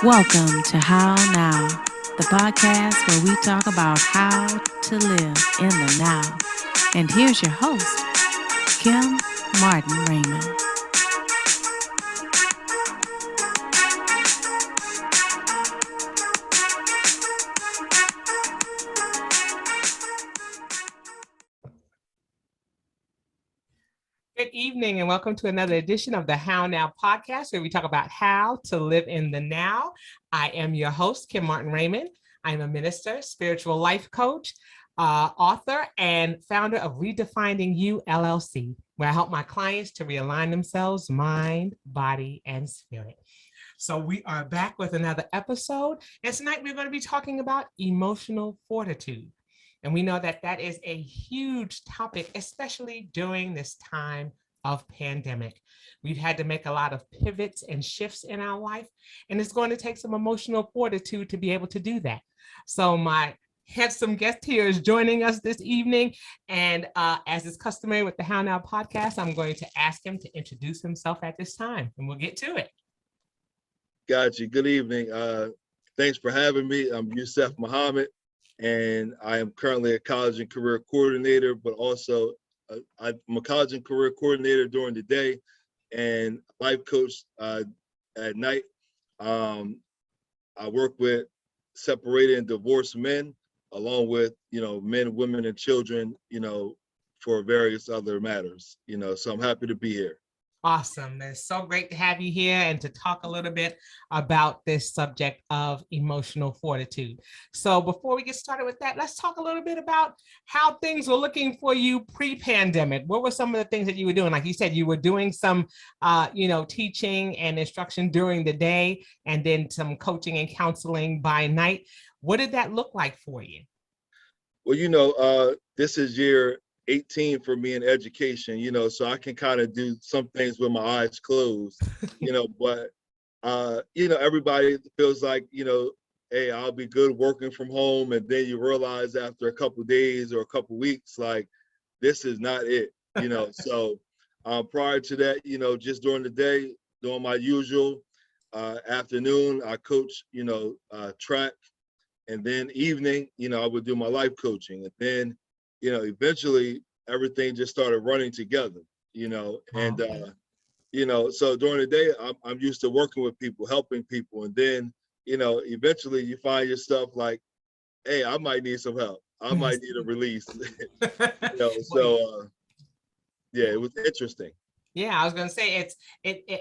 Welcome to How Now, the podcast where we talk about how to live in the now. And here's your host, Kim Martin Raymond. Good evening and welcome to another edition of the How Now podcast, where we talk about how to live in the now. I am your host, Kim Martin Raymond. I'm a minister, spiritual life coach, author, and founder of Redefining You, LLC, where I help my clients to realign themselves, mind, body, and spirit. So we are back with another episode, and tonight we're going to be talking about emotional fortitude. And we know that that is a huge topic, especially during this time of pandemic. We've had to make a lot of pivots and shifts in our life, and it's going to take some emotional fortitude to be able to do that. So my handsome guest here is joining us this evening. And as is customary with the How Now podcast, I'm going to ask him to introduce himself at this time, and we'll get to it. Gotcha. Good evening. Thanks for having me. I'm Yusef Muhammad, and I am currently a college and career coordinator, but also I'm a college and career coordinator during the day and life coach at night. I work with separated and divorced men, along with, men, women, and children, for various other matters, so I'm happy to be here. Awesome. It's so great to have you here and to talk a little bit about this subject of emotional fortitude. So before we get started with that, let's talk a little bit about how things were looking for you pre-pandemic. What were some of the things that you were doing? Like you said, you were doing some, teaching and instruction during the day, and then some coaching and counseling by night. What did that look like for you? Well, this is year 18 for me in education, so I can kind of do some things with my eyes closed, but, everybody feels like, hey, I'll be good working from home. And then you realize after a couple of days or a couple of weeks, like, this is not it, So prior to that, just during the day, doing my usual, afternoon, I coach, track. And then evening, I would do my life coaching. And then eventually everything just started running together, and, so during the day, I'm used to working with people, helping people. And then, eventually you find yourself like, hey, I might need some help. I might need a release, so yeah, it was interesting. Yeah, I was going to say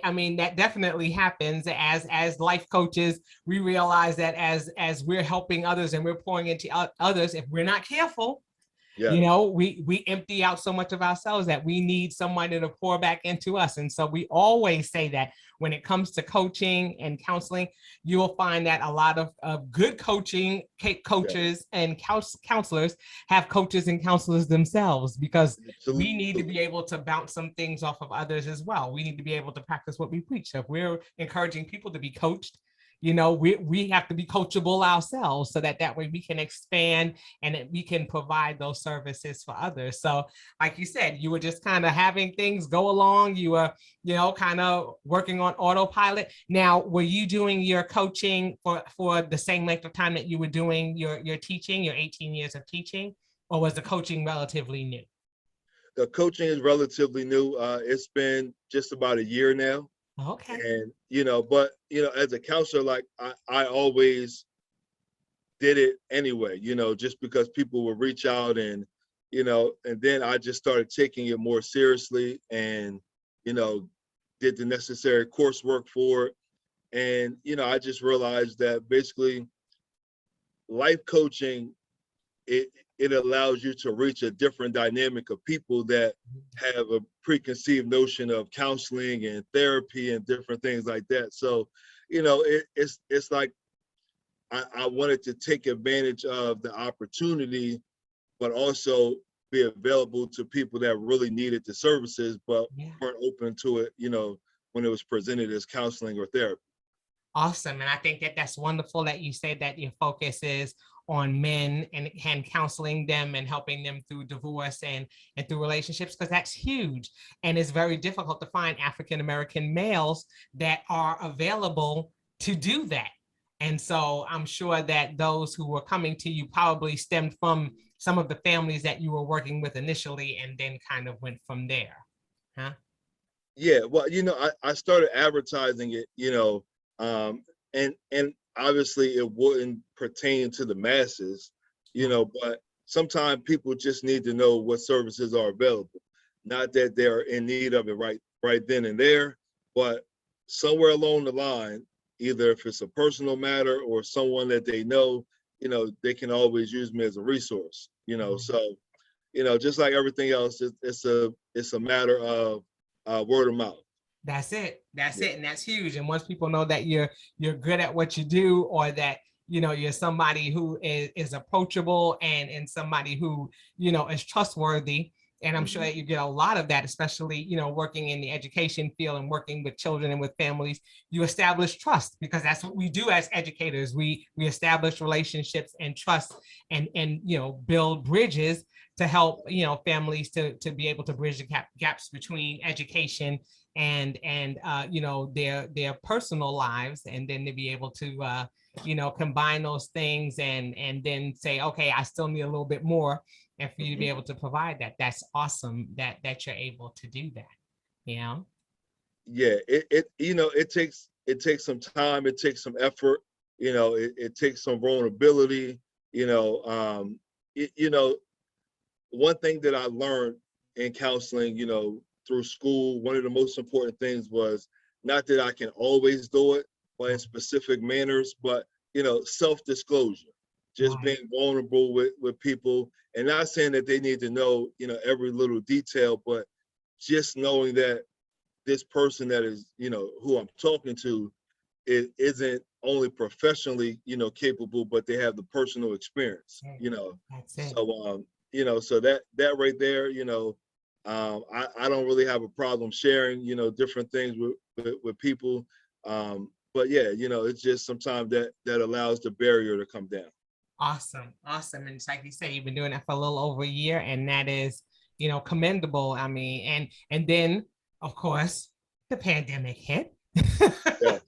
I mean, that definitely happens as life coaches. We realize that as we're helping others and we're pouring into others, if we're not careful, we empty out so much of ourselves that we need somebody to pour back into us. And so we always say that when it comes to coaching and counseling, you will find that a lot of good coaches and counselors have coaches and counselors themselves, because we need to be able to bounce some things off of others as well. We need to be able to practice what we preach. So if we're encouraging people to be coached, we have to be coachable ourselves, so that way we can expand and we can provide those services for others. So like you said, you were just kind of having things go along. You were, kind of working on autopilot. Now, were you doing your coaching for the same length of time that you were doing your teaching, your 18 years of teaching, or was the coaching relatively new? The coaching is relatively new. It's been just about a year now. Okay. And, but, as a counselor, like I always did it anyway, just because people would reach out and then I just started taking it more seriously and, did the necessary coursework for it. And, I just realized that basically life coaching, it allows you to reach a different dynamic of people that have a preconceived notion of counseling and therapy and different things like that. So, it's like I wanted to take advantage of the opportunity, but also be available to people that really needed the services, but weren't open to it, when it was presented as counseling or therapy. Awesome. And I think that that's wonderful that you say that your focus is on men and counseling them and helping them through divorce and through relationships, because that's huge. And it's very difficult to find African-American males that are available to do that. And so I'm sure that those who were coming to you probably stemmed from some of the families that you were working with initially and then kind of went from there. Huh? Yeah, well, I started advertising it, and obviously it wouldn't pertain to the masses, but sometimes people just need to know what services are available. Not that they're in need of it right then and there, but somewhere along the line, either if it's a personal matter or someone that they know, they can always use me as a resource, so just like everything else, it's a matter of word of mouth. That's it. That's Yeah. it. And that's huge. And once people know that you're good at what you do, or that you're somebody who is approachable and somebody who is trustworthy. And I'm sure that you get a lot of that, especially working in the education field and working with children and with families. You establish trust, because that's what we do as educators. We establish relationships and trust, and build bridges to help families to be able to bridge the gaps between education and their personal lives, and then to be able to combine those things and then say, okay, I still need a little bit more, and for you to be able to provide that. That's awesome that you're able to do that. Yeah, it takes some time, it takes some effort, it takes some vulnerability, one thing that I learned in counseling, through school, one of the most important things was not that I can always do it, but in specific manners, but self-disclosure, just being vulnerable with people, and not saying that they need to know, every little detail, but just knowing that this person that is, who I'm talking to, it isn't only professionally, capable, but they have the personal experience, That's it. So, so that right there, I don't really have a problem sharing, different things with people. But yeah, it's just sometimes that allows the barrier to come down. Awesome. And it's like you say, you've been doing that for a little over a year, and that is, commendable. I mean, and then of course the pandemic hit Yeah.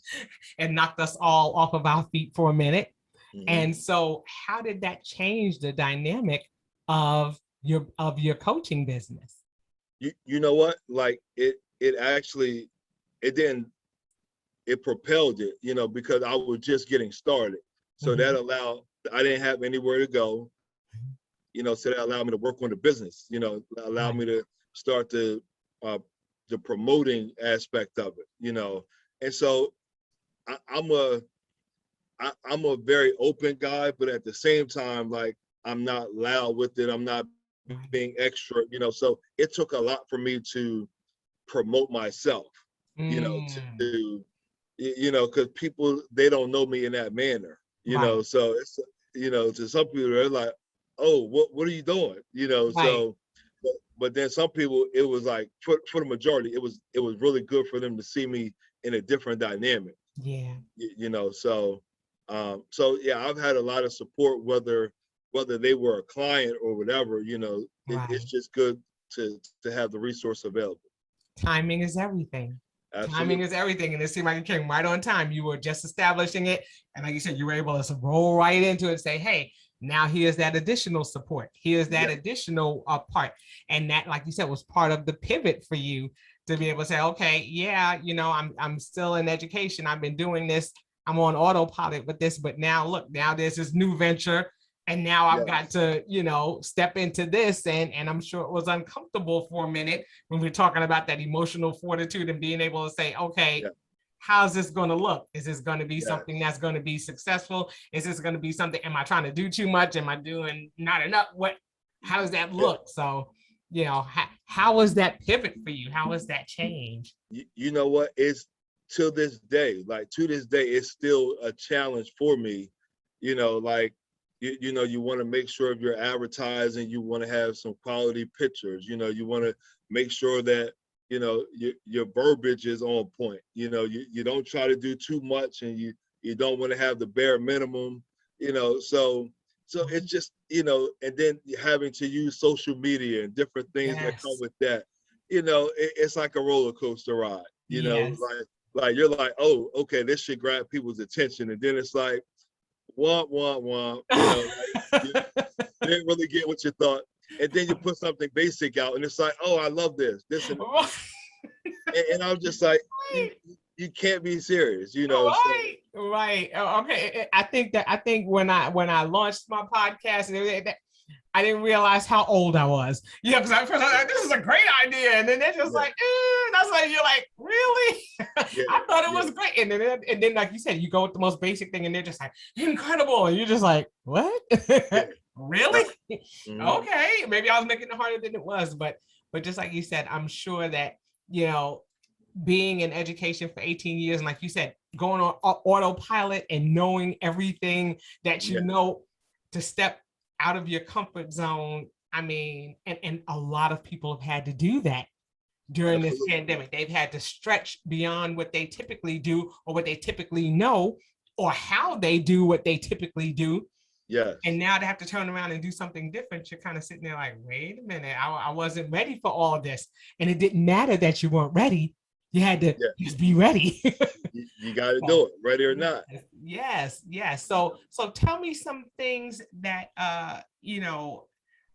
and knocked us all off of our feet for a minute. Mhm. And so how did that change the dynamic of your coaching business? You know what? Like it actually, it didn't, it propelled it, because I was just getting started. So that allowed, I didn't have anywhere to go, so that allowed me to work on the business, allowed me to start the promoting aspect of it, and so I'm a very open guy, but at the same time, like, I'm not loud with it. I'm not being extra, so it took a lot for me to promote myself, to, because people, they don't know me in that manner, so it's, to some people, they're like, oh, what are you doing? So, but then some people, it was like, for the majority, it was really good for them to see me in a different dynamic. Yeah. So yeah, I've had a lot of support, whether they were a client or whatever, it's just good to have the resource available. Timing is everything. Absolutely. Timing is everything. And it seemed like it came right on time. You were just establishing it. And like you said, you were able to roll right into it and say, hey, now here's that additional support. Here's that additional part. And that, like you said, was part of the pivot for you to be able to say, okay, yeah, I'm still in education. I've been doing this. I'm on autopilot with this, but now look, now there's this new venture. And now I've got to, step into this. And I'm sure it was uncomfortable for a minute when we're talking about that emotional fortitude and being able to say, okay, how's this going to look? Is this going to be something that's going to be successful? Is this going to be something, am I trying to do too much? Am I doing not enough? How does that look? So, how was that pivot for you? How was that change? You know what? It's to this day, it's still a challenge for me, like, you want to make sure if you're advertising, you want to have some quality pictures, you want to make sure that, your verbiage is on point. You don't try to do too much, and you don't want to have the bare minimum, so it's just, and then having to use social media and different things that come with that, it's like a roller coaster ride, Like you're like, oh, okay, this should grab people's attention, and then it's like, womp womp womp. Like you didn't really get what you thought, and then you put something basic out, and it's like, oh, I love this, and I'm just like, you can't be serious, Right, right. Okay. I think when I launched my podcast and everything, I didn't realize how old I was. Yeah, because I was like, this is a great idea. And then they're just like, that's like, you're like, really? I thought it was great. And then, like you said, you go with the most basic thing and they're just like, incredible. And you're just like, what? Really? Mm-hmm. Okay. Maybe I was making it harder than it was. But just like you said, I'm sure that, being in education for 18 years, and like you said, going on autopilot and knowing everything that you know, to step out of your comfort zone. I mean, and a lot of people have had to do that during this pandemic. They've had to stretch beyond what they typically do or what they typically know or how they do what they typically do. Yes. And now to have to turn around and do something different, you're kind of sitting there like, wait a minute, I wasn't ready for all of this. And it didn't matter that you weren't ready. You had to just be ready. You got to do it, ready or not. Yes. So tell me some things that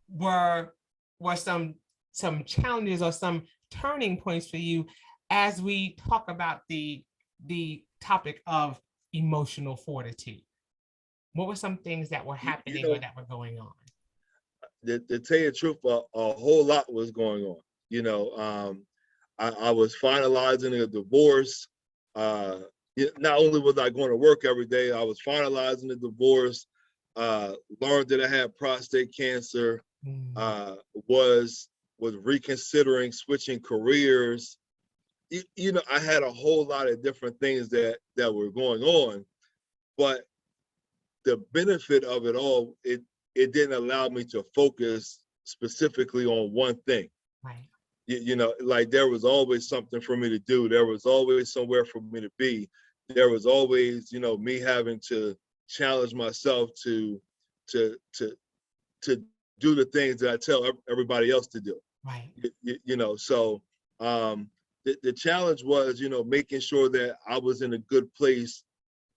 were some challenges or some turning points for you as we talk about the topic of emotional fortitude. What were some things that were happening or that were going on? To tell you the truth, a whole lot was going on. I was finalizing a divorce. Not only was I going to work every day, I was finalizing the divorce, learned that I had prostate cancer, was reconsidering switching careers. I had a whole lot of different things that were going on, but the benefit of it all, it didn't allow me to focus specifically on one thing. Right. Like there was always something for me to do. There was always somewhere for me to be. There was always, me having to challenge myself to do the things that I tell everybody else to do. Right. So the challenge was, making sure that I was in a good place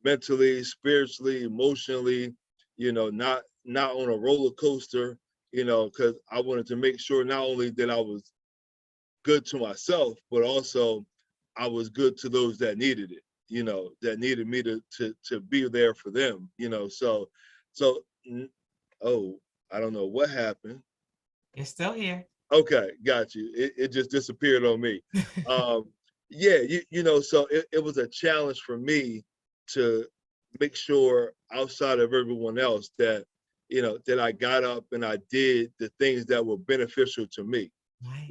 mentally, spiritually, emotionally, not on a roller coaster, because I wanted to make sure not only that I was good to myself, but also I was good to those that needed it, that needed me to be there for them, so I don't know what happened. It's still here. Okay, got you. It just disappeared on me. So it was a challenge for me to make sure outside of everyone else that, that I got up and I did the things that were beneficial to me. Right.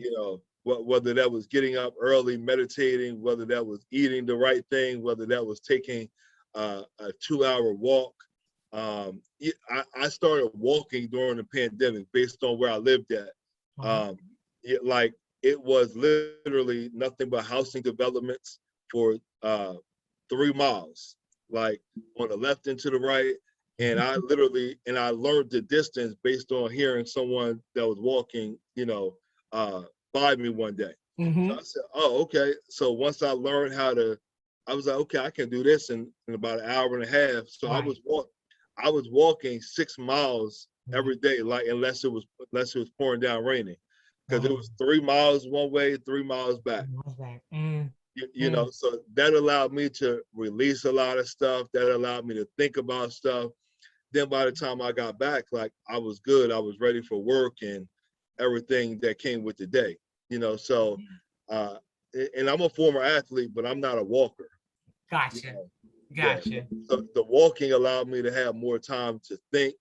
Whether that was getting up early, meditating, whether that was eating the right thing, whether that was taking a 2-hour walk. I started walking during the pandemic based on where I lived at. It was literally nothing but housing developments for 3 miles, like on the left and to the right. And I learned the distance based on hearing someone that was walking, by me one day. Mm-hmm. So I said, oh, okay. So once I learned I was like, okay, I can do this in about an hour and a half. So right. I was walking 6 miles every day, like unless it was pouring down raining, because it was 3 miles one way, 3 miles back. So that allowed me to release a lot of stuff. That allowed me to think about stuff. Then by the time I got back, like I was good. I was ready for work and everything that came with the day. So and I'm a former athlete, but I'm not a walker. Gotcha. Gotcha. So the walking allowed me to have more time to think,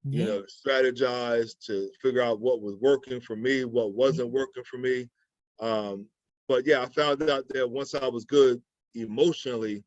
strategize, to figure out what was working for me, what wasn't working for me. But I found out that once I was good emotionally,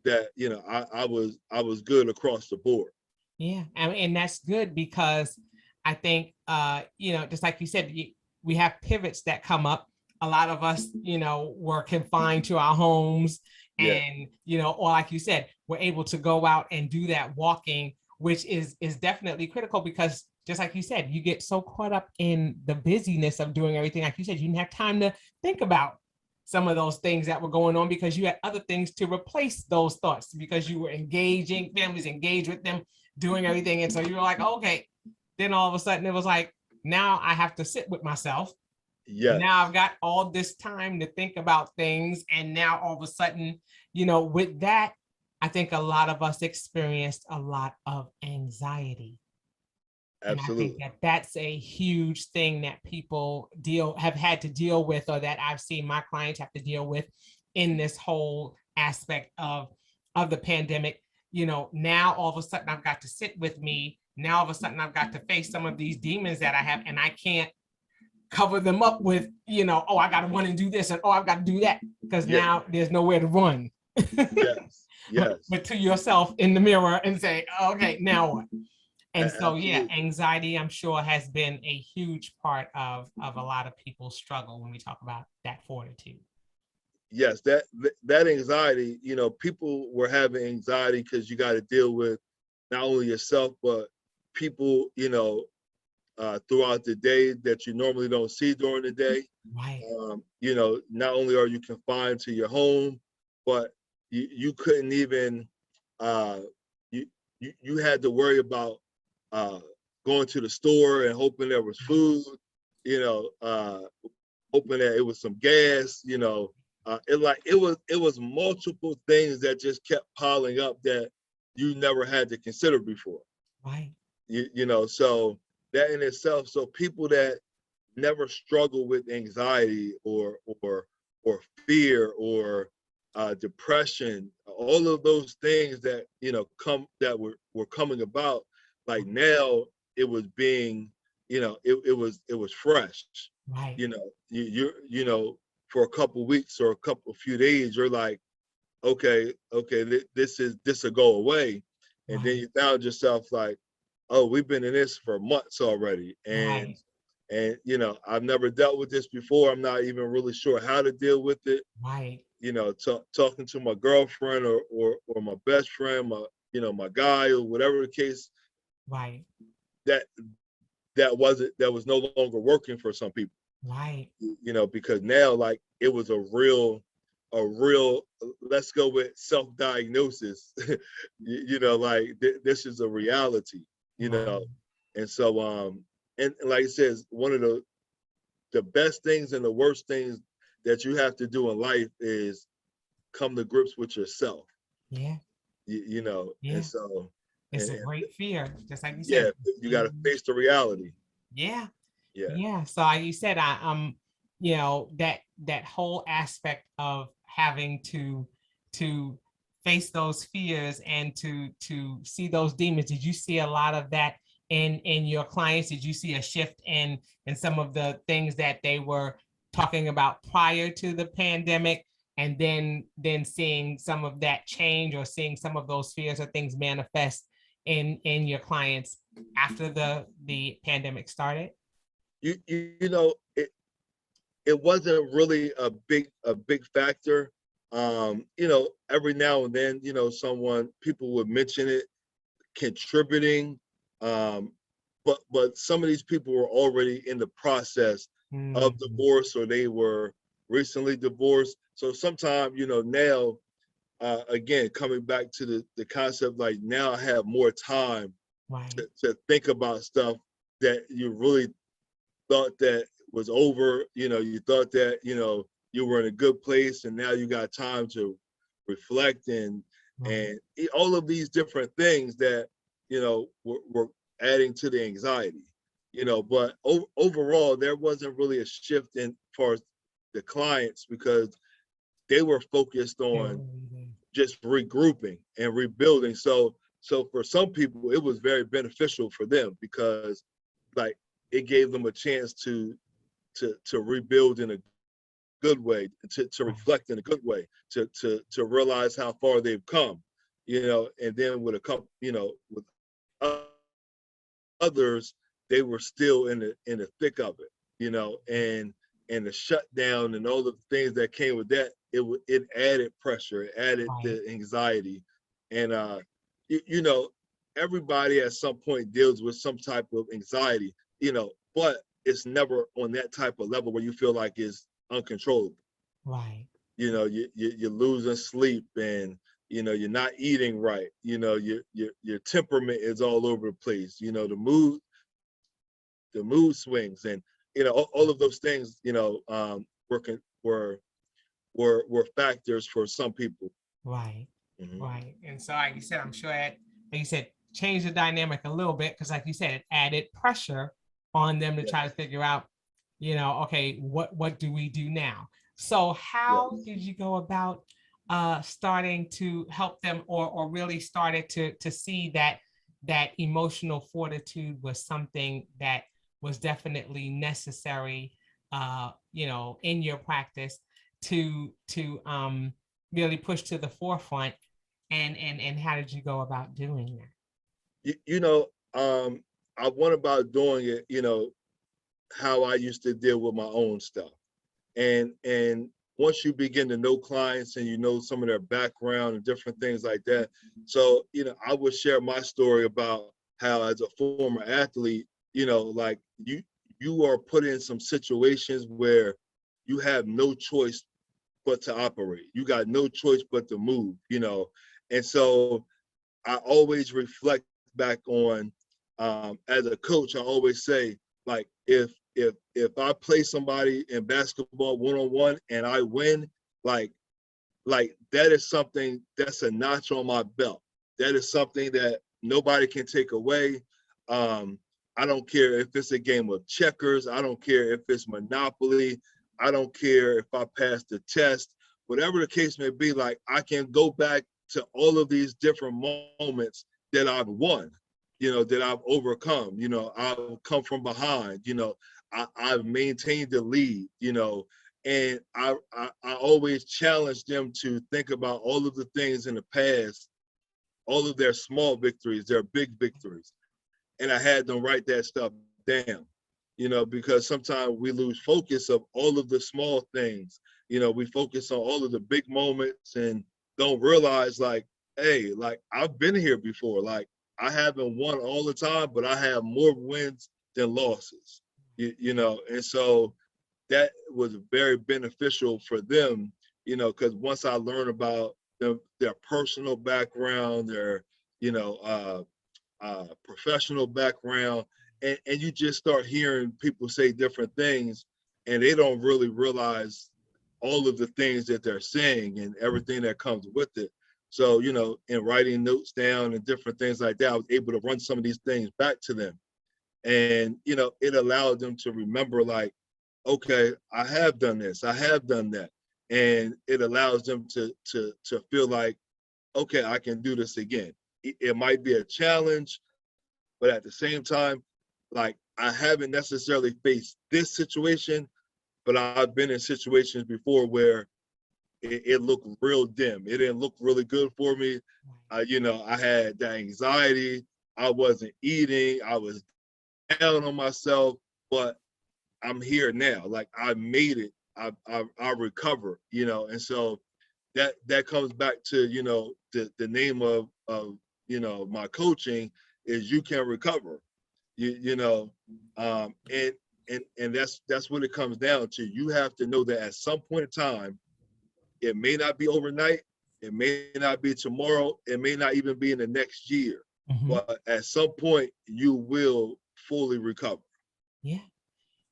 that I was good across the board. Yeah, and that's good, because I think just like you said, we have pivots that come up. A lot of us, were confined to our homes, and or like you said, we're able to go out and do that walking, which is definitely critical, because just like you said, you get so caught up in the busyness of doing everything. Like you said, you didn't have time to think about some of those things that were going on because you had other things to replace those thoughts because you were engaging, families engaged with them, doing everything. And so you were like, okay, then all of a sudden it was like, now I have to sit with myself. Yes. Now I've got all this time to think about things. And now all of a sudden, with that, I think a lot of us experienced a lot of anxiety. Absolutely. And I think that's a huge thing that people have had to deal with, or that I've seen my clients have to deal with in this whole aspect of the pandemic. Now all of a sudden I've got to sit with me. Now all of a sudden I've got to face some of these demons that I have, and I can't cover them up with, oh, I got to run and do this, and oh, I've got to do that, because now there's nowhere to run. Yes. Yes. But to yourself in the mirror and say, okay, now what? And so, Absolutely. anxiety, I'm sure, has been a huge part of a lot of people's struggle when we talk about that fortitude. Yes, that anxiety, people were having anxiety because you got to deal with not only yourself, but people, throughout the day that you normally don't see during the day. Right. Not only are you confined to your home, but you couldn't even, you had to worry about going to the store and hoping there was food, hoping that it was some gas, it was multiple things that just kept piling up that you never had to consider before. Right. So that in itself, so people that never struggle with anxiety or fear or depression, all of those things that were coming about, like now it was being, it was fresh. Right. You for a couple weeks or a few days, you're like, okay, this will go away, and then you found yourself like, oh, we've been in this for months already, and I've never dealt with this before. I'm not even really sure how to deal with it. Right. Talking to my girlfriend or my best friend, my guy, or whatever the case. Right. That was no longer working for some people. Right. Because now, like, it was a real, let's go with self-diagnosis. Like this is a reality. And so and like it says, one of the best things and the worst things that you have to do in life is come to grips with yourself. Yeah. And so it's a great fear, just like you said. You got to face the reality. Yeah. So you said, that whole aspect of having to face those fears and to see those demons. Did you see a lot of that in your clients? Did you see a shift in some of the things that they were talking about prior to the pandemic, and then seeing some of that change, or seeing some of those fears or things manifest in your clients after the pandemic started? It wasn't really a big factor. Every now and then, people would mention it contributing, but some of these people were already in the process of divorce, or they were recently divorced. So sometimes, now, again, coming back to the concept, like, now I have more time to think about stuff that you really thought that was over. You thought that, you were in a good place, and now you got time to reflect and all of these different things that, were adding to the anxiety. But overall, there wasn't really a shift in far as the clients, because they were focused on just regrouping and rebuilding. So for some people, it was very beneficial for them, because, like, it gave them a chance to rebuild in a good way, to reflect in a good way, to realize how far they've come, and then with a couple, with others, they were still in the thick of it, and the shutdown and all the things that came with that, it added pressure, it added the anxiety, and everybody at some point deals with some type of anxiety, but it's never on that type of level where you feel like it's uncontrollable. Right. You're losing sleep, and you're not eating right. Your temperament is all over the place. The mood swings, and all of those things. Working were factors for some people. Right. Mhm. Right. And so, like you said, I'm sure that, like you said, change the dynamic a little bit because, like you said, it added pressure on them to try to Yes. figure out, okay, what do we do now? So, how Yes. did you go about starting to help them, or really started to see that emotional fortitude was something that was definitely necessary, in your practice to really push to the forefront, and how did you go about doing that? I went about doing it, how I used to deal with my own stuff. And once you begin to know clients and some of their background and different things like that. So, I would share my story about how, as a former athlete, like you are put in some situations where you have no choice but to operate. You got no choice but to move. And so I always reflect back on, as a coach, I always say, like, if I play somebody in basketball one-on-one and I win, like that is something that's a notch on my belt. That is something that nobody can take away. I don't care if it's a game of checkers. I don't care if it's Monopoly. I don't care if I pass the test. Whatever the case may be, like, I can go back to all of these different moments that I've won, that I've overcome. I've come from behind. I've maintained the lead. And I always challenge them to think about all of the things in the past, all of their small victories, their big victories. And I had them write that stuff down, because sometimes we lose focus of all of the small things. We focus on all of the big moments and don't realize, like, hey, like, I've been here before. Like, I haven't won all the time, but I have more wins than losses, and so that was very beneficial for them, because once I learned about their personal background, their, you know, professional background, and you just start hearing people say different things, and they don't really realize all of the things that they're saying and everything that comes with it. So, in writing notes down and different things like that, I was able to run some of these things back to them. And, it allowed them to remember, like, okay, I have done this, I have done that. And it allows them to feel like, okay, I can do this again. It might be a challenge, but at the same time, like, I haven't necessarily faced this situation, but I've been in situations before where it looked real dim. It didn't look really good for me. I had the anxiety. I wasn't eating. I was down on myself, but I'm here now. Like, I made it. I recovered. And so that comes back to the name of my coaching is You Can Recover. You know, and that's what it comes down to. You have to know that at some point in time, it may not be overnight, it may not be tomorrow, it may not even be in the next year, but at some point you will fully recover. Yeah.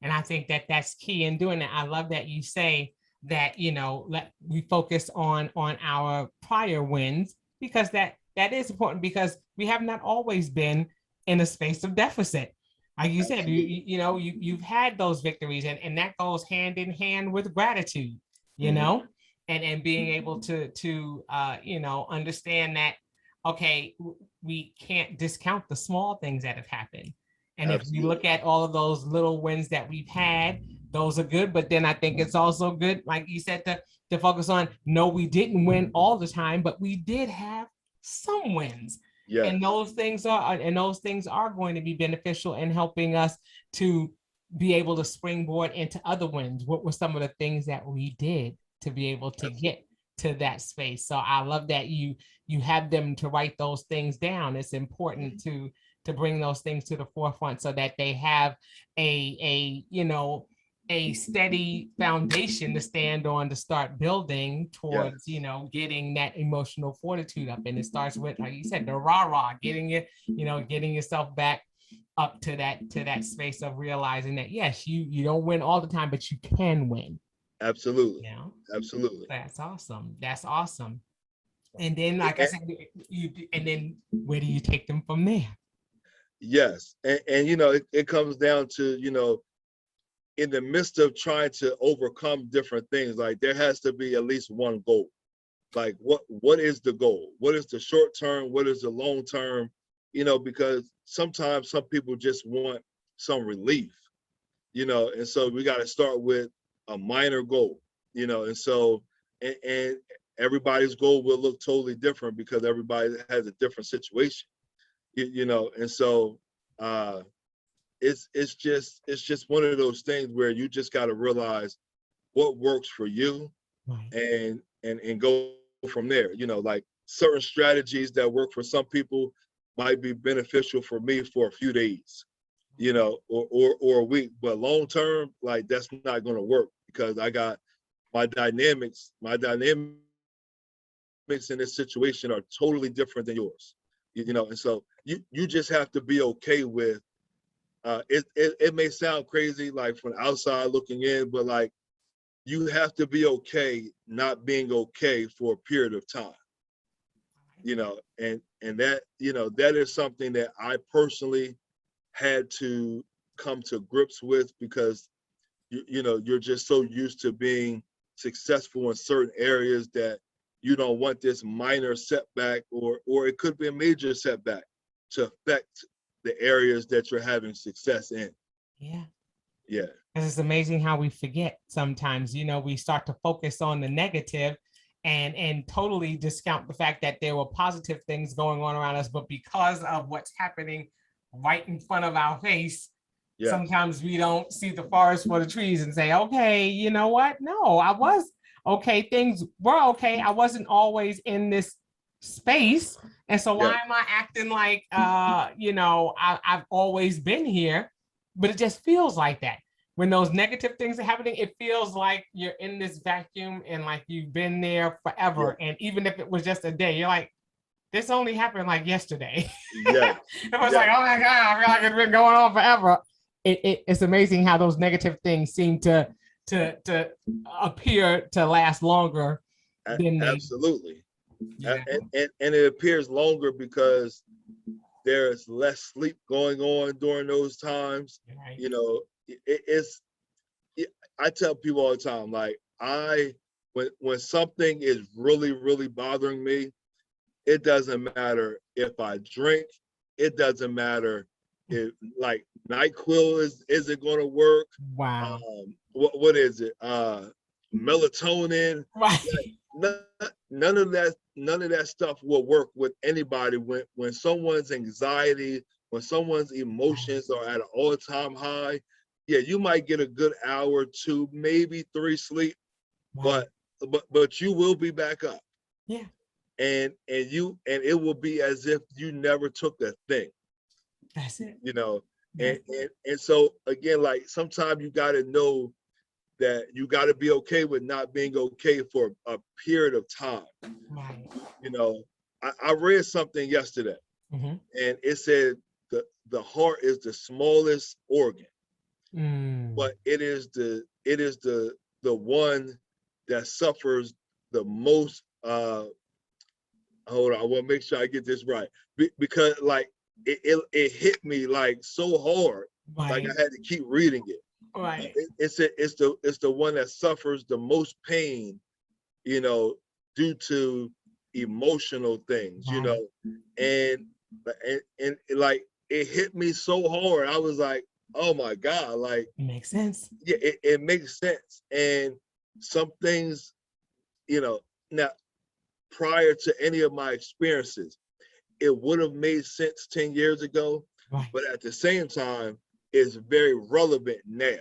And I think that that's key in doing that. I love that you say that, we focus on our prior wins, because that is important, because we have not always been in a space of deficit. Like you said, Absolutely. you've had those victories, and that goes hand in hand with gratitude, Mhm. and being able to understand that, okay, we can't discount the small things that have happened. And if we look Absolutely. at all of those little wins that we've had, those are good. But then I think it's also good, like you said, to focus on, no, we didn't win all the time, but we did have some wins. And Yes. those things are going to be beneficial in helping us to be able to springboard into other wins. What were some of the things that we did to be able to get Absolutely. to that space? So I love that you have them to write those things down. It's important Mhm. to bring those things to the forefront so that they have a a steady foundation to stand on, to start building towards, Yes. getting that emotional fortitude up. And it starts with, like you said, the rah-rah, getting it, getting yourself back up to that space of realizing that, yes, you don't win all the time, but you can win. Absolutely. You know, Absolutely. that's awesome. That's awesome. And then, like I And- said, and then where do you take them from there? yes. And it comes down to, in the midst of trying to overcome different things, like there has to be at least one goal. Like what is the goal? What is the short term? What is the long term? Because sometimes some people just want some relief, and so we got to start with a minor goal, and so and everybody's goal will look totally different because everybody has a different situation, and so it's just one of those things where you just got to realize what works for you, Right. and go from there. Like certain strategies that work for some people might be beneficial for me for a few days, or a week, but long term, like that's not going to work because I got my dynamics in this situation are totally different than yours, and so you just have to be okay with it may sound crazy like from outside looking in, but like you have to be okay not being okay for a period of time, and that is something that I personally had to come to grips with because you're just so used to being successful in certain areas that you don't want this minor setback or it could be a major setback to affect the areas that you're having success in. Yeah. Yeah. Because it's amazing how we forget sometimes, we start to focus on the negative and totally discount the fact that there were positive things going on around us, but because of what's happening right in front of our face, Yes. sometimes we don't see the forest for the trees and say, okay, you know what? No, I was okay. Things were okay. I wasn't always in this space. And so why Yeah. am I acting like, I've always been here, but it just feels like that. When those negative things are happening, it feels like you're in this vacuum and like you've been there forever. Yeah. And even if it was just a day, you're like, this only happened like yesterday. Yeah. It was like, oh my God, I feel like it's been going on forever. It's amazing how those negative things seem to appear to last longer than they. Absolutely. Yeah. And it appears longer because there's less sleep going on during those times. Right. It's I tell people all the time, like when something is really, really bothering me, it doesn't matter if I drink, it doesn't matter if like NyQuil isn't going to work. Wow. What is it? Melatonin. Right. None of that stuff will work with anybody when someone's anxiety, when someone's emotions are at an all-time high. Yeah, you might get a good hour, two, maybe three sleep, Right. but you will be back up. Yeah. And it will be as if you never took a thing. That's it. And so again, like sometimes you got to know that you got to be okay with not being okay for a period of time. Right. I read something yesterday, Mm-hmm. and it said the heart is the smallest organ, but it is the one that suffers the most. Hold on, I want to make sure I get this right because like it hit me like so hard, like Right. I had to keep reading it. Right. It's the one that suffers the most pain, due to emotional things, Right. and like it hit me so hard. I was like, oh my God, like It makes sense. yeah, it makes sense. And some things, now prior to any of my experiences, it would have made sense 10 years ago, Right. but at the same time, it's very relevant now.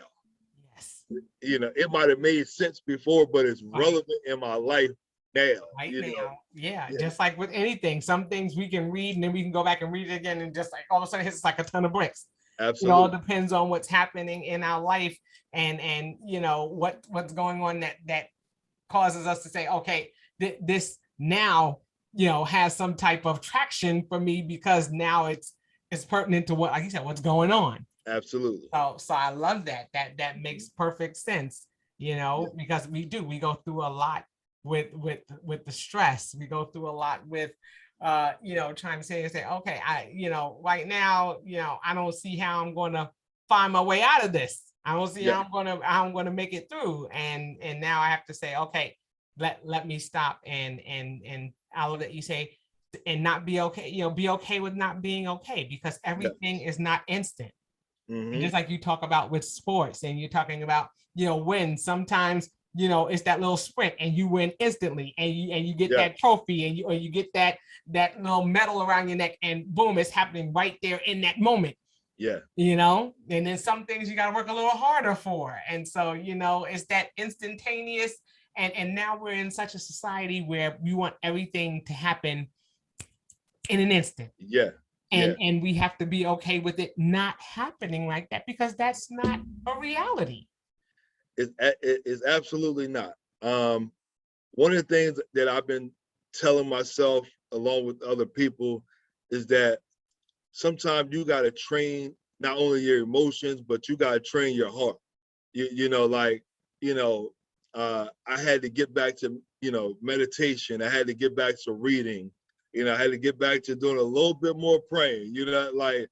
Yes. It might have made sense before, but it's Right. relevant in my life now. Right you know? now. Yeah. Yeah. Just like with anything, some things we can read and then we can go back and read it again and just like all of a sudden it hits like a ton of bricks. It all Absolutely. depends on what's happening in our life, and what's going on that causes us to say, okay, this now has some type of traction for me, because now it's pertinent to what, like you said, what's going on. Absolutely. So I love that makes perfect sense, Yeah. because we go through a lot with the stress. We go through a lot with trying to say, okay, right now, I don't see how I'm going to find my way out of this. I don't see Yeah. how I'm going to make it through. And now I have to say, okay, let me stop, and I'll let you say, and not be okay, be okay with not being okay, because everything Yes. is not instant. And Mm-hmm. just like you talk about with sports, and you're talking about, win, sometimes, it's that little sprint and you win instantly, and you get Yeah. that trophy, or you get that little medal around your neck, and boom, it's happening right there in that moment. Yeah. And then some things you got to work a little harder for. And so, it's that instantaneous. And now we're in such a society where we want everything to happen in an instant. Yeah. Yeah. And we have to be okay with it not happening like that, because that's not a reality. It's absolutely not. One of the things that I've been telling myself along with other people is that sometimes you got to train not only your emotions, but you got to train your heart. Like, I had to get back to, meditation. I had to get back to reading. I had to get back to doing a little bit more praying, like,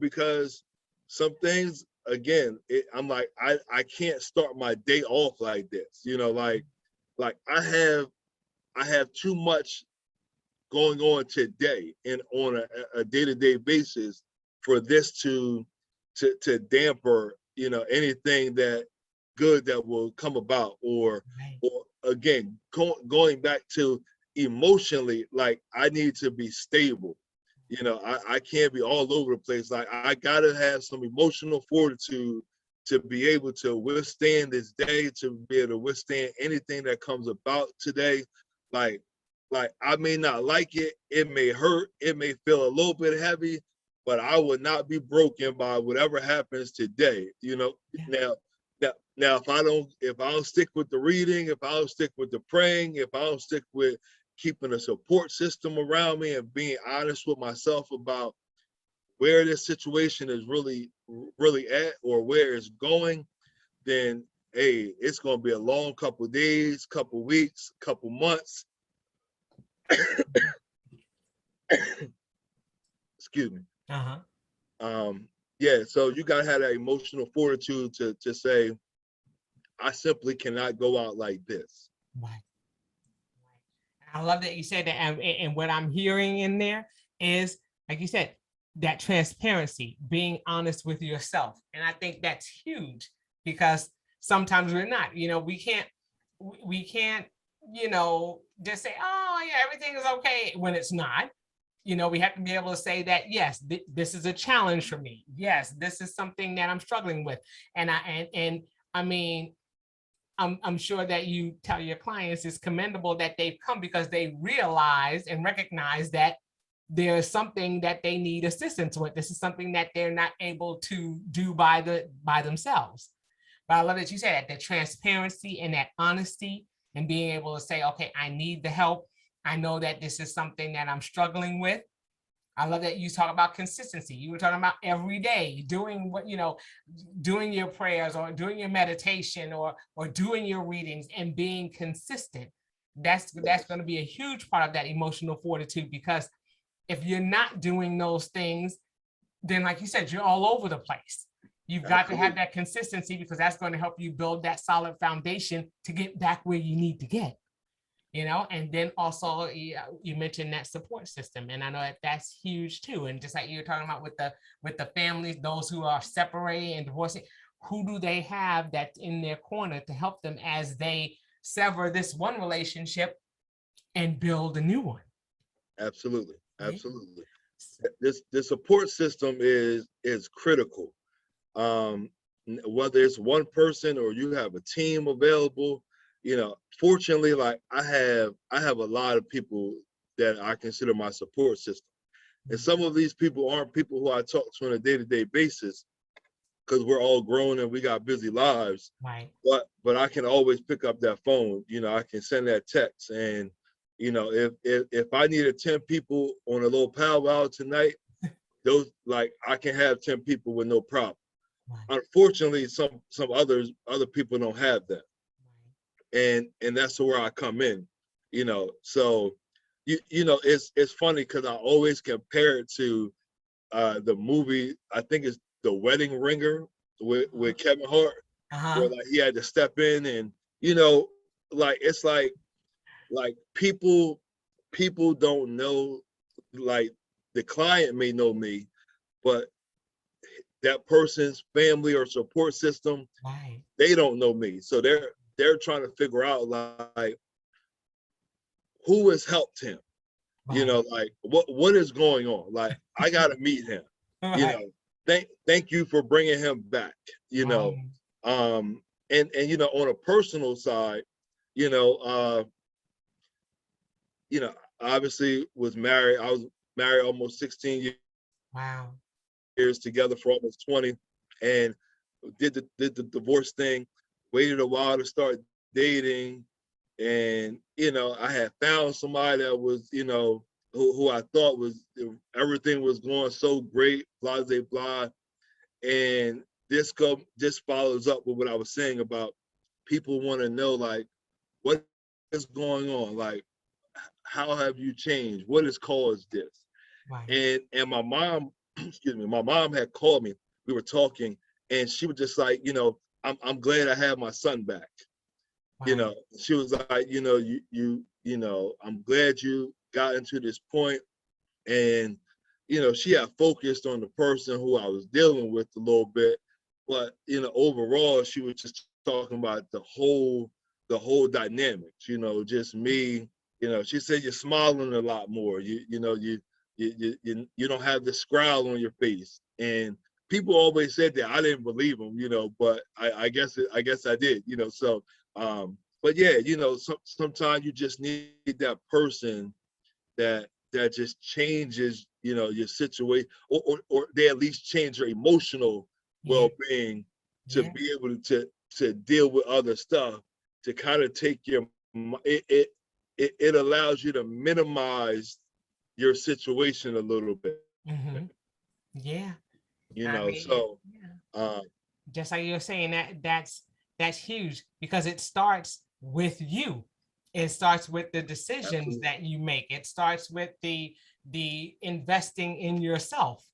because some things, again, I'm like, I can't start my day off like this, like I have too much going on today and on a day-to-day basis for this to damper anything that good that will come about, or again, going back to emotionally, like I need to be stable. I can't be all over the place. Like I gotta have some emotional fortitude to be able to withstand this day, to be able to withstand anything that comes about today. like like I may not like it, it may hurt, it may feel a little bit heavy, but I will not be broken by whatever happens today. Yeah. Now if I don't stick with the reading, if I don't stick with the praying, if I don't stick with keeping a support system around me and being honest with myself about where this situation is really at or where it's going, then hey, it's gonna be a long couple of days, couple of weeks, couple months. Excuse me. Uh-huh. Yeah, so you gotta have that emotional fortitude to say, I simply cannot go out like this. Right. I love that you said that. And what I'm hearing in there is, like you said, that transparency, being honest with yourself. And I think that's huge, because sometimes we're not, we can't, just say, oh yeah, everything is okay, when it's not. We have to be able to say that, yes, this is a challenge for me. Yes, this is something that I'm struggling with. And I mean, I'm sure that you tell your clients it's commendable that they've come, because they realize and recognize that there's something that they need assistance with. This is something that they're not able to do by themselves. But I love that you said that, the transparency and that honesty, and being able to say, okay, I need the help. I know that this is something that I'm struggling with. I love that you talk about consistency. You were talking about every day doing doing your prayers, or doing your meditation, or doing your readings, and being consistent. That's going to be a huge part of that emotional fortitude, because if you're not doing those things, then like you said, you're all over the place. You've got to have Absolutely. that consistency, because that's going to help you build that solid foundation to get back where you need to get. And then also you mentioned that support system, and I know that's huge too. And just like you were talking about with the families, those who are separating and divorcing, who do they have that's in their corner to help them as they sever this one relationship and build a new one? Absolutely. Yeah. Absolutely. This support system is critical. Whether it's one person or you have a team available, fortunately, like I have a lot of people that I consider my support system. And some of these people aren't people who I talk to on a day-to-day basis because we're all grown and we got busy lives. Right. But I can always pick up that phone. You know, I can send that text. And, you know, if I needed 10 people on a little powwow tonight, those, like, I can have 10 people with no problem. Right. Unfortunately, some other people don't have that. And that's where I come in, you know. So you know, it's funny because I always compare it to the movie, I think it's The Wedding Ringer with Kevin Hart, where like he had to step in and, you know, like it's like people don't know, like the client may know me, but that person's family or support system, Right. they don't know me. So they're trying to figure out like who has helped him. Right. You know, like what is going on? Like I gotta meet him. Right. You know, thank you for bringing him back. You know, and you know, on a personal side, you know, obviously was married. I was married almost 16 years. Wow. Together for almost 20, and did the divorce thing. Waited a while to start dating, and you know, I had found somebody that was, you know, who I thought was, everything was going so great, blah blah blah. And this follows up with what I was saying about people want to know, like, what is going on, like how have you changed, what has caused this. Right. And my mom, excuse me, my mom had called me, we were talking, and she was just like, you know, I'm glad I have my son back. You know, she was like, you know, you know, I'm glad you got into this point. And, you know, she had focused on the person who I was dealing with a little bit, but, you know, overall, she was just talking about the whole dynamics, you know, just me. You know, she said you're smiling a lot more. You know, you don't have this scowl on your face. And people always said that. I didn't believe them, you know, but I guess I did, you know. So but yeah, you know, sometimes you just need that person that just changes, you know, your situation, or they at least change your emotional well-being to be able to deal with other stuff, to kind of take your it allows you to minimize your situation a little bit. Yeah. You I know, mean, so just like you're saying, that's huge, because it starts with you. It starts with the decisions absolutely. that you make. It starts with the investing in yourself.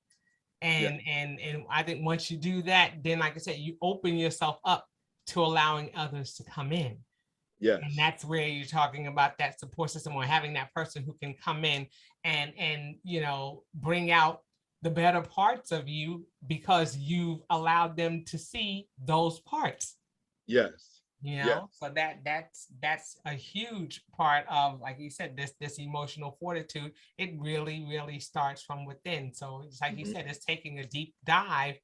Yeah. And I think once you do that, then like I said, you open yourself up to allowing others to come in. Yes. And that's where you're talking about that support system, or having that person who can come in and you know, bring out the better parts of you, because you've allowed them to see those parts. Yes. You Yes. know, so that's a huge part of, like you said, this emotional fortitude. It really starts from within. So it's like you said, it's taking a deep dive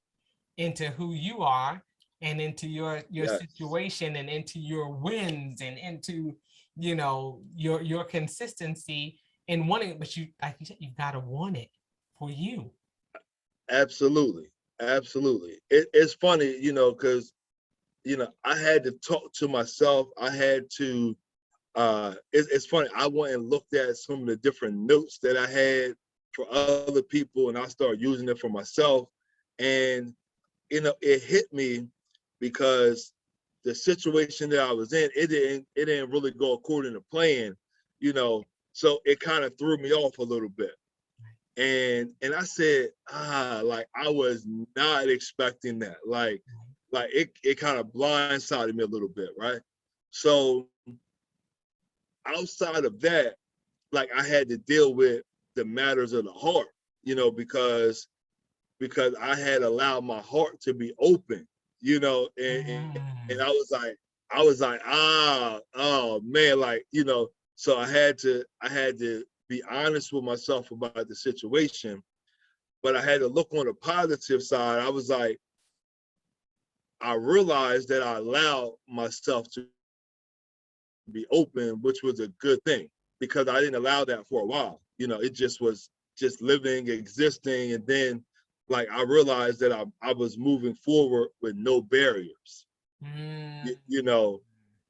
into who you are, and into your Yes. situation, and into your wins, and into, you know, your consistency in wanting it. But you, like you said, you've got to want it for you. Absolutely. Absolutely. It's funny, you know, because, you know, I had to talk to myself. I had to it's funny, I went and looked at some of the different notes that I had for other people, and I started using it for myself. And you know, it hit me because the situation that I was in, it didn't really go according to plan, you know. So it kind of threw me off a little bit. And I said, like I was not expecting that. Like it kind of blindsided me a little bit, right? So outside of that, like I had to deal with the matters of the heart, you know, because I had allowed my heart to be open, you know, and I was like, oh man, like, you know, so I had to be honest with myself about the situation, but I had to look on the positive side. I was like, I realized that I allowed myself to be open, which was a good thing, because I didn't allow that for a while. You know, it just was just living, existing, and then like I realized that I was moving forward with no barriers. You know,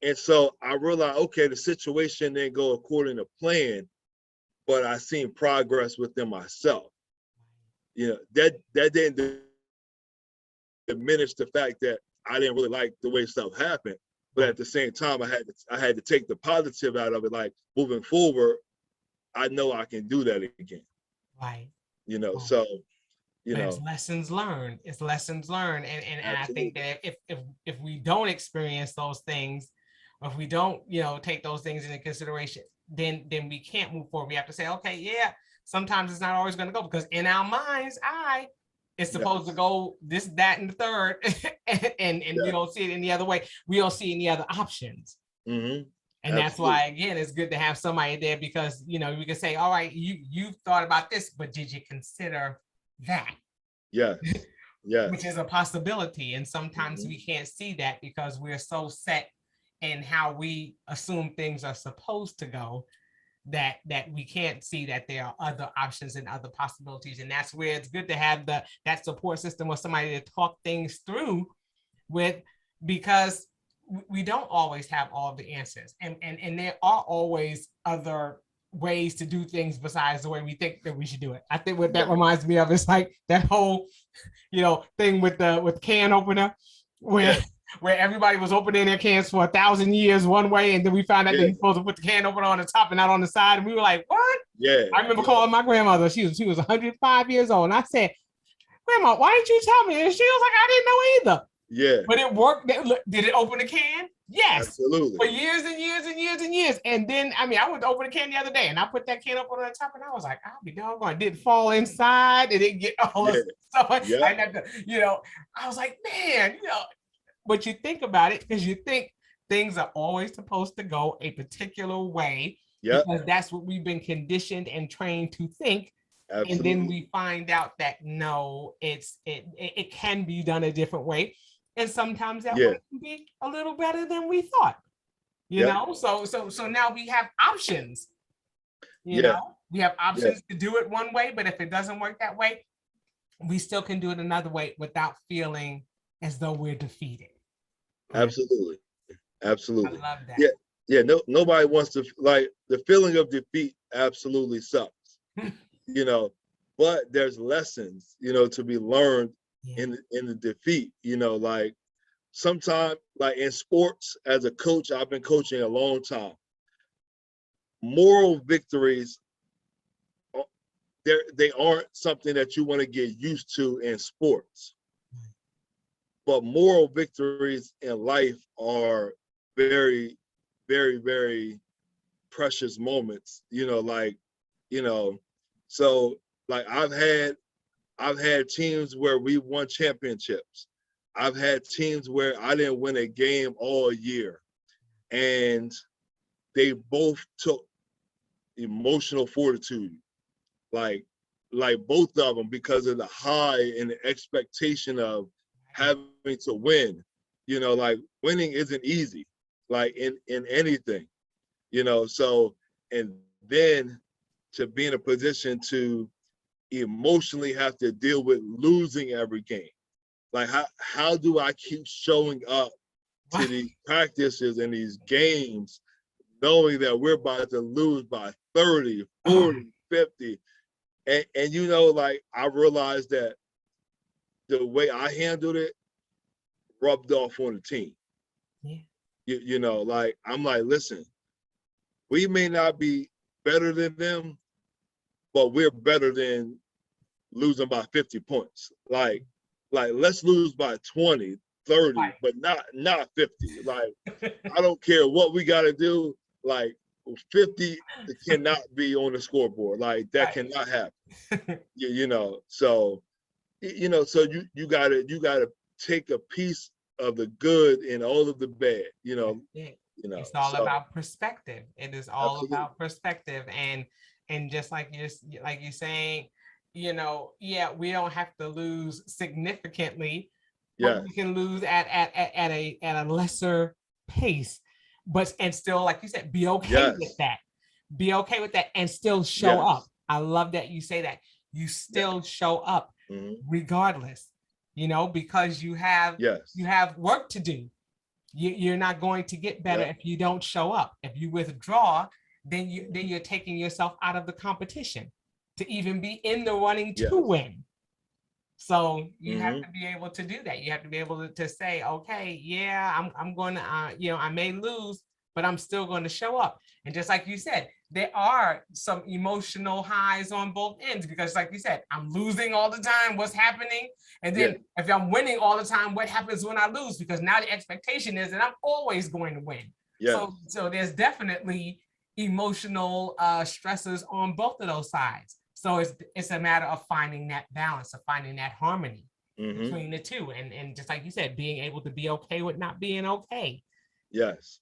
and so I realized, okay, the situation didn't go according to plan, but I seen progress within myself. You know, that didn't diminish the fact that I didn't really like the way stuff happened. But at the same time, I had to take the positive out of it. Like moving forward, I know I can do that again. Right. You know, Right. so but it's lessons learned. It's lessons learned, and I think that if we don't experience those things, or if we don't take those things into consideration, then we can't move forward. We have to say, okay, yeah, sometimes it's not always going to go, because in our mind's eye, it's supposed to go this, that, and the third, and we don't see it any other way. We don't see any other options. Mm-hmm. And that's why, again, it's good to have somebody there, because we can say, all right, you thought about this, but did you consider that? Yes. Which is a possibility. And sometimes we can't see that because we're so set in how we assume things are supposed to go, that we can't see that there are other options and other possibilities. And that's where it's good to have that support system or somebody to talk things through with, because we don't always have all the answers, and there are always other ways to do things besides the way we think that we should do it. I think what that reminds me of is like that whole thing with can opener, where everybody was opening their cans for 1,000 years one way, and then we found out that you're supposed to put the can opener on the top and not on the side, and we were like, what? I remember calling my grandmother. She was 105 years old, and I said, Grandma, why didn't you tell me? And she was like, I didn't know either. Yeah. But it worked. Did it open the can? Yes. Absolutely. For years and years and years and years. And then, I went to open the can the other day, and I put that can up on the top, and I was like, I'll be doggone. It didn't fall inside. It didn't get all this stuff. I had to, I was like, man, but you think about it, because you think things are always supposed to go a particular way, because that's what we've been conditioned and trained to think. Absolutely. And then we find out that no, it can be done a different way. And sometimes that way can be a little better than we thought, you know? So now we have options, you know? We have options to do it one way, but if it doesn't work that way, we still can do it another way without feeling as though we're defeated. Absolutely. Absolutely. I love that. Yeah. No, nobody wants to, like, the feeling of defeat absolutely sucks, but there's lessons, to be learned in the defeat, like sometimes, like in sports, as a coach, I've been coaching a long time. Moral victories, they aren't something that you want to get used to in sports, but moral victories in life are very, very, very precious moments, so like I've had teams where we won championships. I've had teams where I didn't win a game all year, and they both took emotional fortitude, like both of them, because of the high and the expectation of having to win. Like winning isn't easy, like in anything, so, and then to be in a position to emotionally have to deal with losing every game. Like how do I keep showing up to these practices and these games knowing that we're about to lose by 30, 40, 50? And like I realized that the way I handled it rubbed off on the team. Like I'm like, listen, we may not be better than them, but we're better than losing by 50 points. Like let's lose by 20, 30, but not 50. Like, I don't care what we got to do. Like 50 cannot be on the scoreboard. Like that cannot happen. So, so you gotta take a piece of the good and all of the bad, It's all about perspective. It is all about perspective. And just like you're saying, we don't have to lose significantly, but we can lose at a lesser pace, and still, like you said, be okay with that. Be okay with that and still show up. I love that you say that. You still show up regardless, because you have work to do. You're not going to get better if you don't show up. If you withdraw, then you're taking yourself out of the competition to even be in the running to win. So you have to be able to do that. You have to be able to say, okay, yeah, I'm going to, I may lose, but I'm still going to show up. And just like you said, there are some emotional highs on both ends, because like you said, I'm losing all the time. What's happening? And then if I'm winning all the time, what happens when I lose? Because now the expectation is that I'm always going to win. So there's definitely emotional stressors on both of those sides. So it's a matter of finding that balance, of finding that harmony between the two. And just like you said, being able to be okay with not being okay. Yes.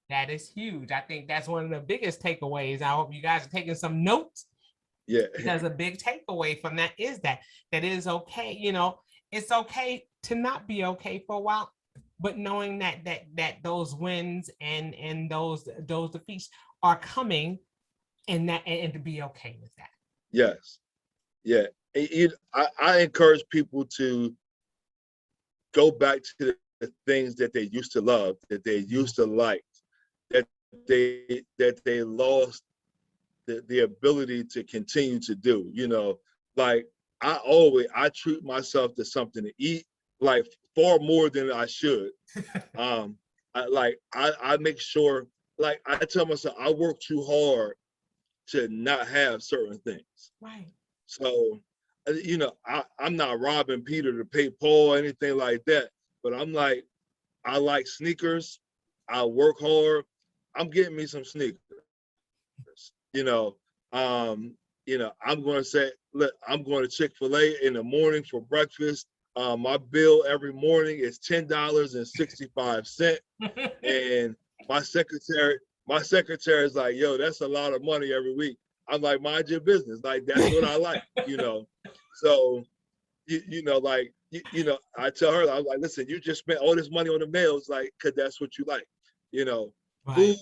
That is huge. I think that's one of the biggest takeaways. I hope you guys are taking some notes. Because a big takeaway from that is that it is okay. It's okay to not be okay for a while, but knowing that those wins and those defeats are coming, and to be okay with that. Yes. Yeah. I encourage people to go back to the things that they used to love, that they used to like, that they lost the ability to continue to do. Like I treat myself to something to eat, like far more than I should. I make sure, like I tell myself, I work too hard to not have certain things. Right. So, I'm not robbing Peter to pay Paul or anything like that, but I'm like, I like sneakers. I work hard. I'm getting me some sneakers. I'm going to say, look, I'm going to Chick-fil-A in the morning for breakfast. My bill every morning is $10.65, and my secretary is like, yo, that's a lot of money every week. I'm like, mind your business. Like, that's what I like, So, I tell her, I'm like, listen, you just spent all this money on the nails, like, cause that's what you like, Right.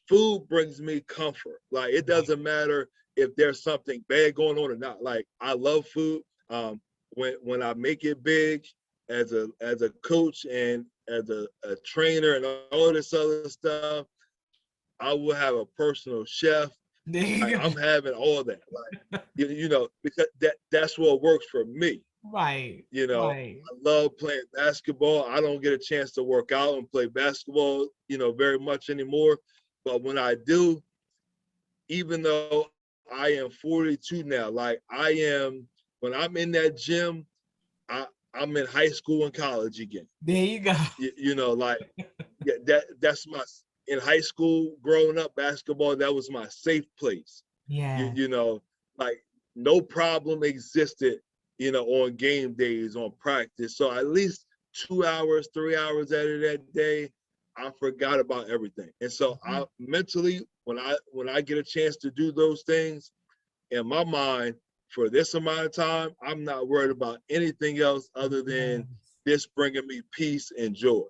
Food brings me comfort. Like, it doesn't matter if there's something bad going on or not. Like, I love food. When I make it big as a coach and as a trainer and all this other stuff, I will have a personal chef. Like, I'm having all that. Like, because that's what works for me. Right. I love playing basketball. I don't get a chance to work out and play basketball, very much anymore. But when I do, even though I am 42 now, like when I'm in that gym, I'm in high school and college again. There you go. That's in high school, growing up, basketball, that was my safe place. Yeah. Like, no problem existed, on game days, on practice. So at least 2 hours, 3 hours out of that day, I forgot about everything. And so I mentally, when I get a chance to do those things, in my mind, for this amount of time, I'm not worried about anything else other than this bringing me peace and joy.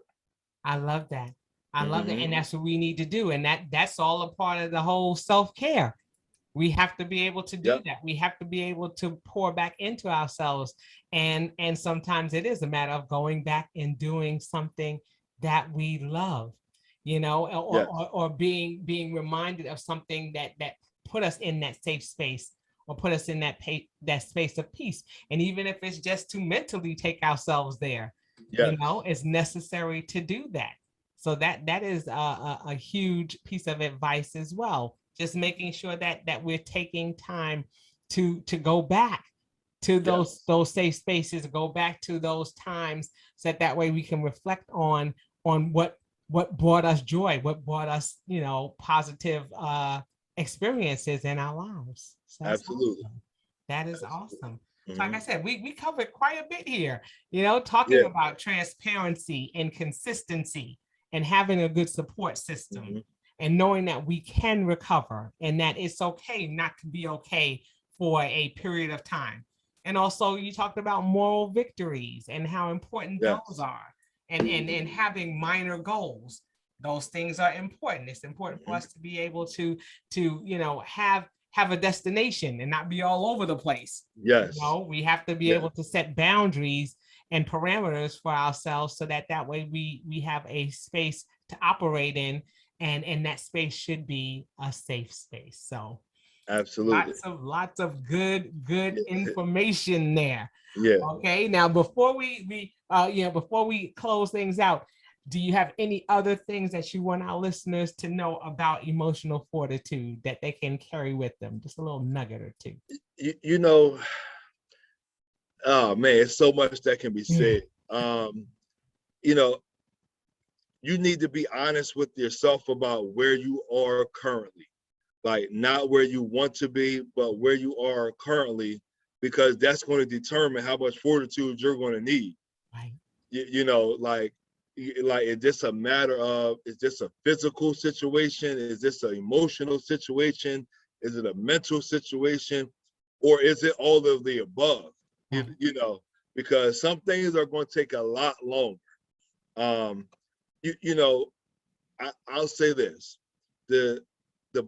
I love that. I love that. And that's what we need to do. And that's all a part of the whole self-care. We have to be able to do that. We have to be able to pour back into ourselves. And sometimes it is a matter of going back and doing something that we love, or being reminded of something that put us in that safe space, or put us in that space of peace. And even if it's just to mentally take ourselves there, it's necessary to do that. So that is a huge piece of advice as well. Just making sure that we're taking time to go back to those safe spaces, go back to those times, so that way we can reflect on what brought us joy, what brought us, positive experiences in our lives. So Absolutely. Awesome. That is awesome. Mm-hmm. So like I said, we covered quite a bit here, talking about transparency and consistency and having a good support system, and knowing that we can recover and that it's okay not to be okay for a period of time. And also you talked about moral victories and how important those are, and having minor goals, those things are important. It's important for us to be able to have a destination and not be all over the place. Yes. We have to be able to set boundaries and parameters for ourselves so that way we have a space to operate in, and that space should be a safe space. So absolutely, lots of good information there. Yeah. Okay, now before we close things out, do you have any other things that you want our listeners to know about emotional fortitude that they can carry with them? Just a little nugget or two. Oh man, it's so much that can be said. You need to be honest with yourself about where you are currently, like not where you want to be, but where you are currently, because that's going to determine how much fortitude you're going to need. Right. Like is this a matter of, is this a physical situation? Is this an emotional situation? Is it a mental situation? Or is it all of the above? Because some things are going to take a lot longer. I'll say this. The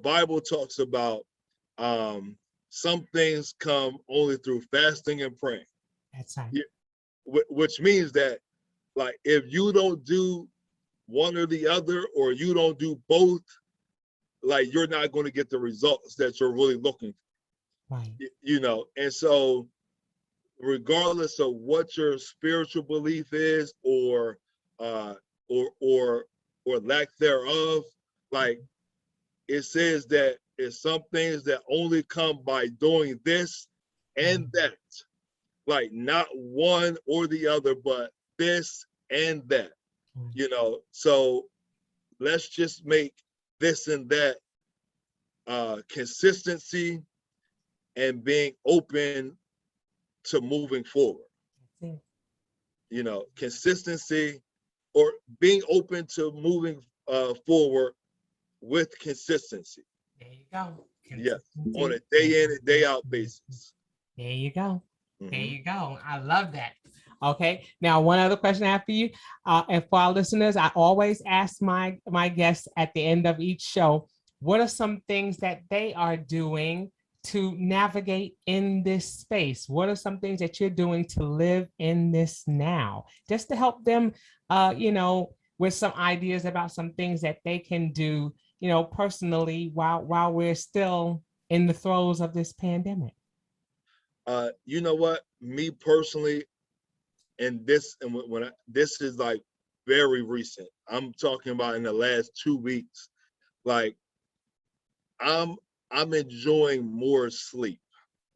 Bible talks about some things come only through fasting and praying. That's right. Which means that, like, if you don't do one or the other, or you don't do both, like, you're not going to get the results that you're really looking for. Right. And so regardless of what your spiritual belief is, or lack thereof, like, it says that it's some things that only come by doing this and that, like not one or the other, but this and that, so let's just make this and that consistency and being open to moving forward. Consistency, or being open to moving forward with consistency. There you go. Yes, on a day in and day out basis. There you go. There you go. I love that. Okay. Now, one other question I have for you, and for our listeners, I always ask my guests at the end of each show, what are some things that they are doing to navigate in this space? What are some things that you're doing to live in this now, just to help them, with some ideas about some things that they can do, personally, while we're still in the throes of this pandemic? You know what? Me personally, this is like very recent. I'm talking about in the last 2 weeks. Like, I'm enjoying more sleep.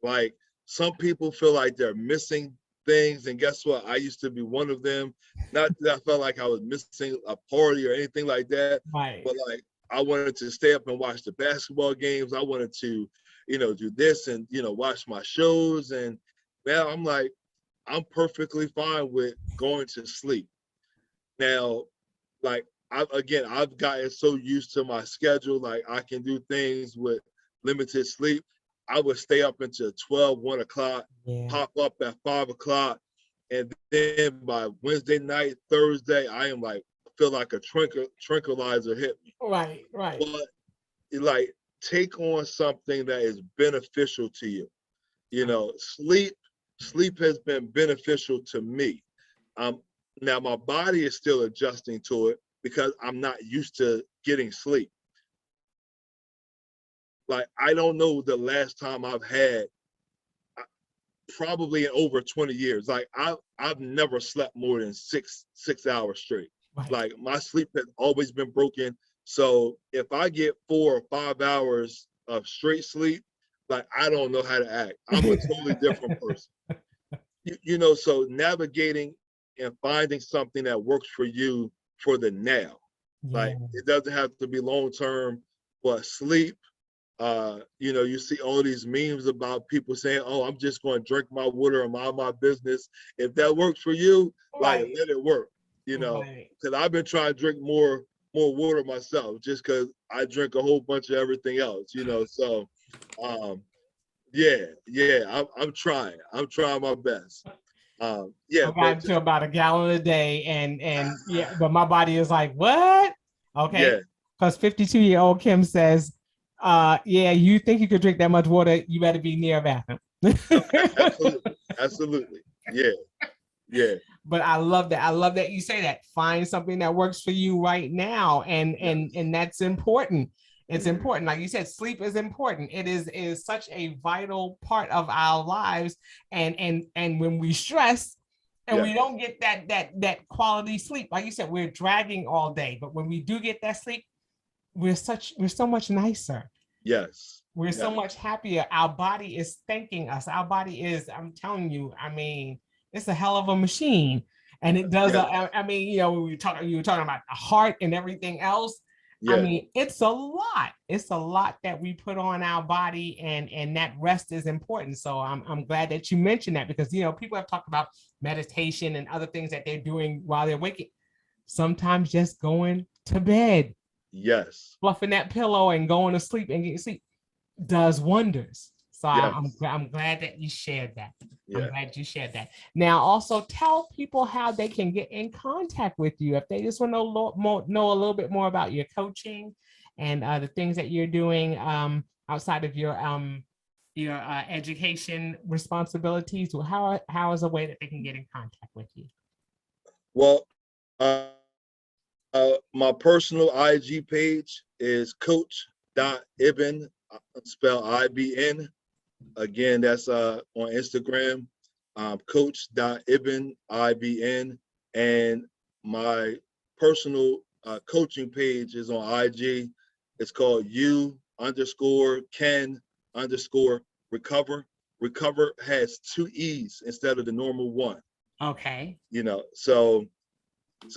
Like, some people feel like they're missing things, and guess what? I used to be one of them. Not that I felt like I was missing a party or anything like that, right. But like, I wanted to stay up and watch the basketball games. I wanted to, do this and, watch my shows. And now I'm like, I'm perfectly fine with going to sleep. Now, like, I've gotten so used to my schedule. Like, I can do things with limited sleep. I would stay up until 12, 1 o'clock, pop up at 5 o'clock. And then by Wednesday night, Thursday, I am like, feel like a tranquilizer hit me. Right. But, like, take on something that is beneficial to you. Sleep has been beneficial to me. Now my body is still adjusting to it because I'm not used to getting sleep. Like, I don't know the last time I've had, probably in over 20 years. Like, I've never slept more than six hours straight. Right. Like, my sleep has always been broken. So if I get 4 or 5 hours of straight sleep, like, I don't know how to act. I'm a totally different person. So navigating and finding something that works for you for the now. Like, it doesn't have to be long term, but sleep. You see all these memes about people saying, "Oh, I'm just going to drink my water and mind my business." If that works for you, like, let it work. Because I've been trying to drink more water myself, just because I drink a whole bunch of everything else. So, I'm trying. I'm trying my best. I got to about a gallon a day, and but my body is like, what? Okay. Yeah. Because 52-year-old Kim says, yeah, you think you could drink that much water, you better be near a bathroom. Absolutely. Absolutely. Yeah. Yeah. But I love that. I love that you say that. Find something that works for you right now. And that's important. It's important. Like you said, sleep is important. It is such a vital part of our lives. And when we stress and we don't get that quality sleep, like you said, we're dragging all day. But when we do get that sleep, we're so much nicer. Yes. We're so much happier. Our body is thanking us. Our body is, I'm telling you, I mean, it's a hell of a machine. And it does, I mean, you know, you were talking about the heart and everything else. I mean, it's a lot. It's a lot that we put on our body, and that rest is important. So I'm glad that you mentioned that, because, you know, people have talked about meditation and other things that they're doing while they're waking. Sometimes just going to bed. Yes. Fluffing that pillow and going to sleep and getting sleep does wonders. So I'm glad that you shared that. Yeah. I'm glad you shared that. Now, also tell people how they can get in contact with you if they just want to know a little bit more about your coaching and the things that you're doing outside of your education responsibilities. How is a way that they can get in contact with you? Well, my personal IG page is coach.ibn, spell IBN. Again, that's on Instagram, coach.ibn, IBN. And my personal coaching page is on IG. It's called U_Ken_recover. Recover has 2 E's instead of the normal 1. Okay. You know, so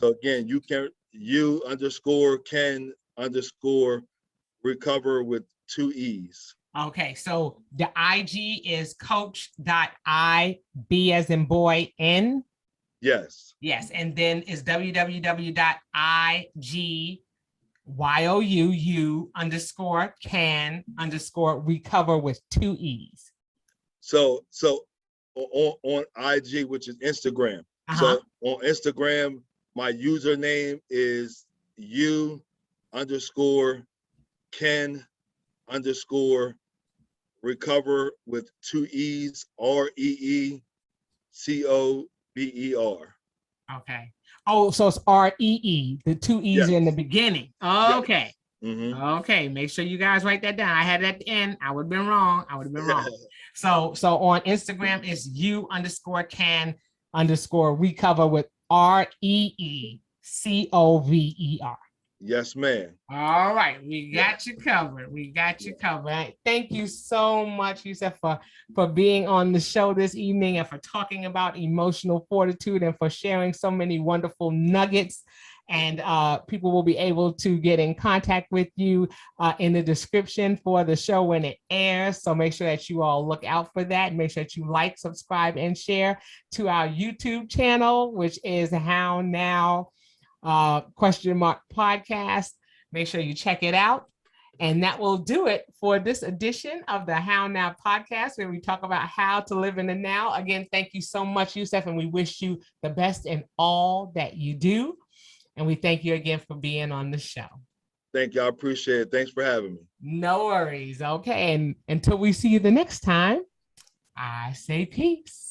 again, you can U_Ken_recover with 2 E's. Okay, so the IG is coach.IB as in boy N. Yes. Yes, and then is www.IGYOUU_can_recover with 2 E's. So on IG, which is Instagram. So on Instagram, my username is U_Ken_recover with 2 E's, REECOBER. Okay. Oh, so it's REE. The 2 E's are in the beginning. Okay. Yes. Okay. Make sure you guys write that down. I had it at the end. I would have been wrong. So on Instagram it's U_Can_recover with REECOVER. Yes, ma'am. All right, we got you covered. Thank you so much, Yusef, for being on the show this evening and for talking about emotional fortitude and for sharing so many wonderful nuggets. And people will be able to get in contact with you in the description for the show when it airs. So make sure that you all look out for that. Make sure that you like, subscribe, and share to our YouTube channel, which is How Now podcast. Make sure you check it out. And that will do it for this edition of the How Now podcast, where we talk about how to live in the now. Again, thank you so much, Yusef, and we wish you the best in all that you do. And we thank you again for being on the show. Thank you. I appreciate it. Thanks for having me. No worries. Okay. And until we see you the next time, I say peace.